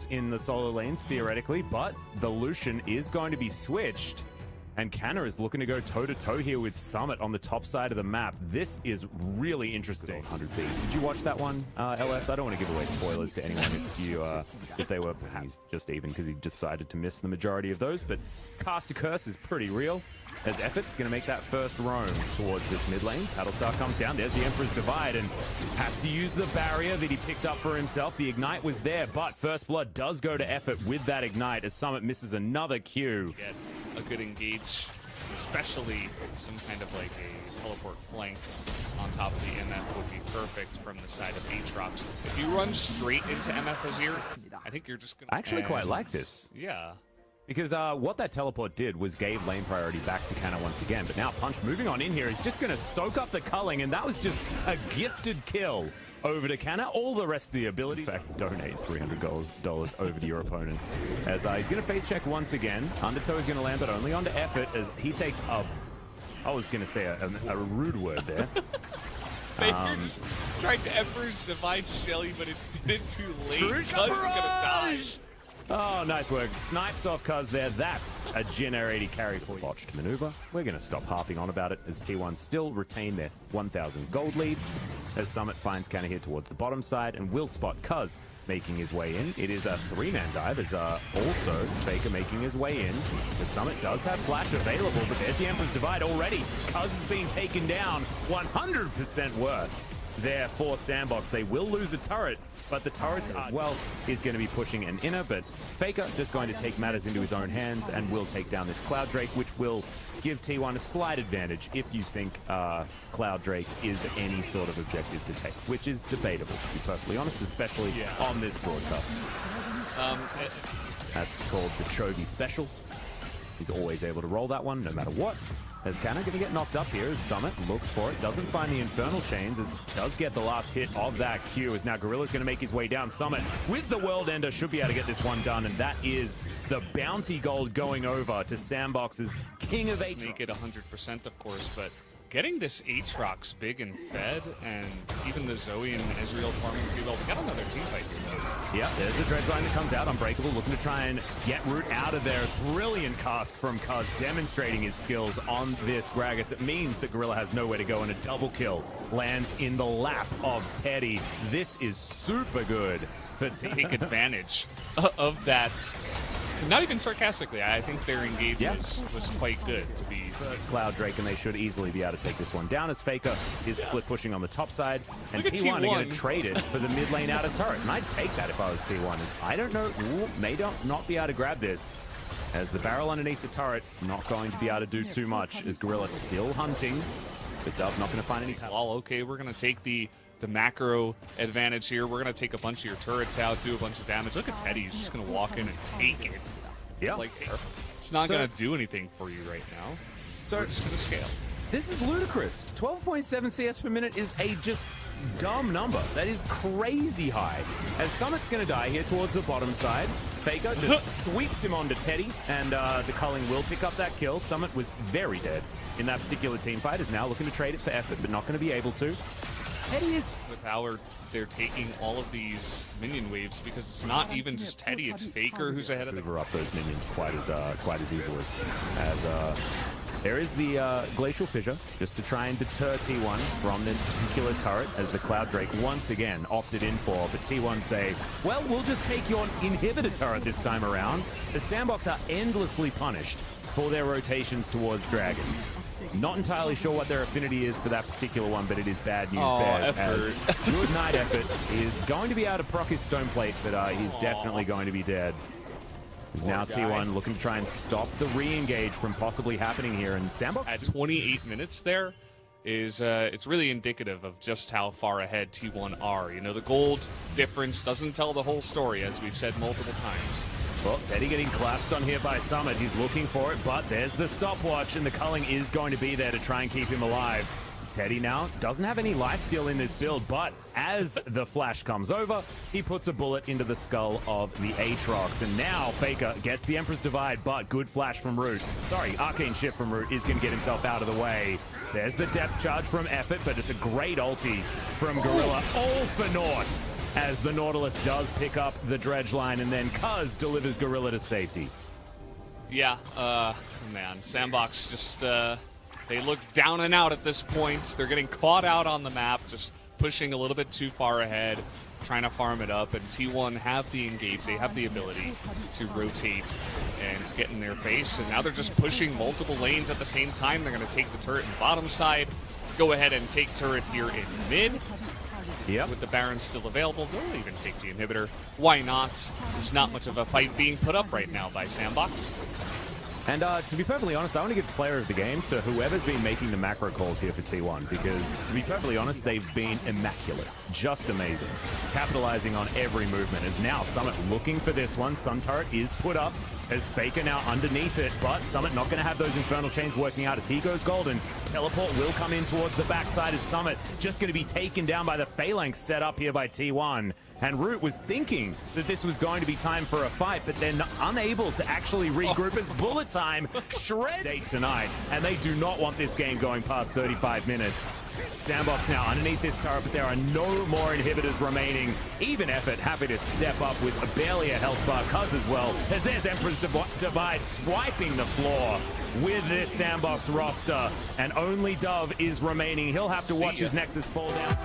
in the solo lanes, theoretically, but the Lucian is going to be switched. And Canna is looking to go toe-to-toe here with Summit on the top side of the map. This is really interesting. 100 Bs. Did you watch that one, LS? I don't want to give away spoilers to anyone if they were perhaps just even because he decided to miss the majority of those. But Cast a Curse is pretty real. As Effort's going to make that first roam towards this mid lane. Battlestar comes down. There's the Emperor's Divide and has to use the barrier that he picked up for himself. The Ignite was there, but First Blood does go to Effort with that Ignite as Summit misses another Q. Get a good engage, especially some kind of like a teleport flank on top of the MF would be perfect from the side of Aatrox. If you run straight into MF Azir, I think you're just going to... I actually quite like this. Yeah. Because what that teleport did was gave lane priority back to Canna once again. But now Punch moving on in here is just going to soak up the culling, and that was just a gifted kill over to Canna. All the rest of the abilities. In fact, donate $300 over to your opponent. As he's going to face check once again. Undertow is going to land, but only onto Effort as he takes a... I was going to say a rude word there. Fakers tried to Emperor's Divide Shelly, but it did it too late. Cuz is going to die. Oh, nice work. Snipes off Cuz there. That's a Jhin 80 carry for you. Botched maneuver. We're going to stop harping on about it as T1 still retain their 1,000 gold lead. As Summit finds Canna here towards the bottom side and will spot Cuz making his way in. It is a 3-man dive. There's also Faker making his way in. The Summit does have Flash available, but there's the Emperor's Divide already. Cuz is being taken down. 100% worth there for SANDBOX. They will lose a turret, but the turrets as well is going to be pushing an inner, but Faker just going to take matters into his own hands and will take down this Cloud Drake, which will give T1 a slight advantage if you think Cloud Drake is any sort of objective to take, which is debatable, to be perfectly honest, especially on this broadcast. That's called the Chovy Special. He's always able to roll that one no matter what. As Canna going to get knocked up here as Summit looks for it, doesn't find the Infernal Chains, as does get the last hit of that Q, as now Gorilla's going to make his way down. Summit with the World Ender should be able to get this one done, and that is the bounty gold going over to SANDBOX's King of Aatrox. Make it 100%, of course, but getting this Aatrox big and fed, and even the Zoe and Ezreal farming pretty well. We got another team fight here, though. Yeah, there's the Dreadline that comes out. Unbreakable looking to try and get Root out of there. Brilliant cast from Cuz, demonstrating his skills on this Gragas. It means that Gorilla has nowhere to go, and a double kill lands in the lap of Teddy. This is super good for take advantage of that. Not even sarcastically, I think their engage was quite good to be first Cloud Drake, and they should easily be able to take this one down as Faker is split pushing on the top side, and T1 are going to trade it for the mid lane outer turret, and I'd take that if I was T1. As I don't know, may not be able to grab this, as the barrel underneath the turret not going to be able to do too much, as Gorilla still hunting, but Dove not going to find any power. Well, okay, we're going to take the macro advantage here. We're going to take a bunch of your turrets out, do a bunch of damage. Look at Teddy. He's just going to walk in and take it. Yeah. Like, it's not going to do anything for you right now. So we're just going to scale. This is ludicrous. 12.7 CS per minute is a just dumb number. That is crazy high. As Summit's going to die here towards the bottom side, Faker just sweeps him onto Teddy, and the culling will pick up that kill. Summit was very dead in that particular team fight, is now looking to trade it for effort, but not going to be able to. Teddy is... With Howard, they're taking all of these minion waves because it's not even just Teddy, it's Faker who's ahead of them. Hoover up those minions quite as easily. As there is the Glacial Fissure, just to try and deter T1 from this particular turret, as the Cloud Drake once again opted in for, but T1 say, well, we'll just take your inhibitor turret this time around. The SANDBOX are endlessly punished for their rotations towards dragons. Not entirely sure what their affinity is for that particular one, but it is bad news bears. As Good Night Effort is going to be able to proc his Stone Plate, but he's definitely going to be dead. Is now T1 looking to try and stop the re-engage from possibly happening here, and SANDBOX at 28 minutes there is it's really indicative of just how far ahead T1 are. You know, the gold difference doesn't tell the whole story, as we've said multiple times. Well, Teddy getting collapsed on here by Summit. He's looking for it, but there's the stopwatch, and the culling is going to be there to try and keep him alive. Teddy now doesn't have any lifesteal in this build, but as the flash comes over, he puts a bullet into the skull of the Aatrox, and now Faker gets the Emperor's Divide, but good flash from Root. Sorry, Arcane Shift from Root is going to get himself out of the way. There's the depth charge from Effort, but it's a great ulti from Gorilla. All for naught. as the Nautilus does pick up the dredge line, and then Cuz delivers Gorilla to safety. Yeah, man, SANDBOX just, they look down and out at this point. They're getting caught out on the map, just pushing a little bit too far ahead, trying to farm it up, and T1 have the engage. They have the ability to rotate and get in their face, and now they're just pushing multiple lanes at the same time. They're going to take the turret in bottom side, go ahead and take turret here in mid. Yep. With the Baron still available, they'll even take the inhibitor. Why not? There's not much of a fight being put up right now by SANDBOX. And to be perfectly honest, I want to give player of the game to whoever's been making the macro calls here for T1, because to be perfectly honest, they've been immaculate. Just amazing. Capitalizing on every movement. As now Summit looking for this one. Sun turret is put up as Faker now underneath it, but Summit not going to have those Infernal Chains working out as he goes golden. Teleport will come in towards the backside as Summit just going to be taken down by the Phalanx set up here by T1. And Root was thinking that this was going to be time for a fight, but then unable to actually regroup as Bullet Time shreds date tonight. And they do not want this game going past 35 minutes. SANDBOX now underneath this turret, but there are no more inhibitors remaining. Even Effort happy to step up with barely a health bar. Cuz as well, as there's Emperor's Divide swiping the floor with this SANDBOX roster. And only Dove is remaining. He'll have to watch his Nexus fall down.